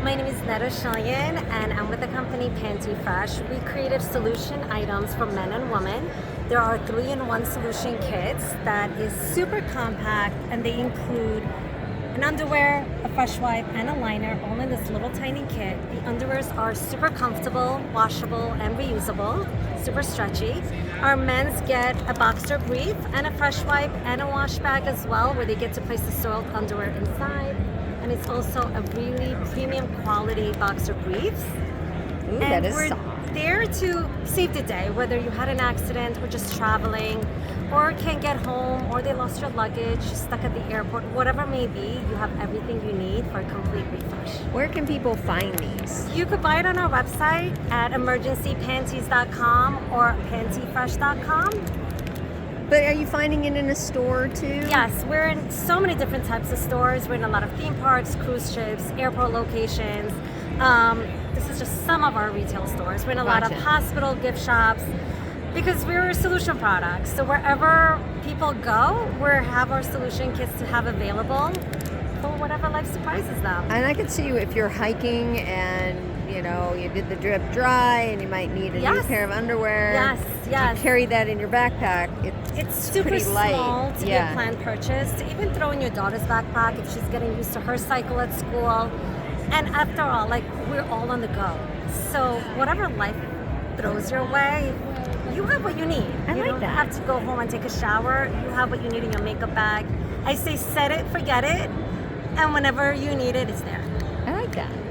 My name is Netta Shillian, and I'm with the company PantyFresh. We created solution items for men and women. There are 3-in-1 solution kits that is super compact, and they include an underwear, a fresh wipe, and a liner, all in this little tiny kit. The underwears are super comfortable, washable, and reusable, super stretchy. Our men's get a boxer brief and a fresh wipe and a wash bag as well, where they get to place the soiled underwear inside. And it's also a really premium quality boxer briefs. Ooh, And that is we're soft. there to save the day, whether you had an accident or just traveling, or can't get home, or they lost your luggage, stuck at the airport, whatever it may be, you have everything you need for a complete refresh. Where can people find these? You could buy it on our website at emergencypanties.com or pantyfresh.com. But are you finding it in a store too? Yes, we're in so many different types of stores. We're in a lot of theme parks, cruise ships, airport locations. This is just some of our retail stores. We're in a lot of Gotcha. hospital gift shops because we're solution products. So wherever people go, we have our solution kits to have available for whatever life surprises them. And I could see you if you're hiking and you did the drip dry and you might need a new Yes. pair of underwear. Yes, yes. You carry that in your backpack. It's super pretty light. small to be a planned purchase, to even throw in your daughter's backpack if she's getting used to her cycle at school. And after all, we're all on the go. So whatever life throws your way, you have what you need. I You like don't that. have to go home and take a shower. You have what you need in your makeup bag. I say set it, forget it, and whenever you need it, it's there. I like that.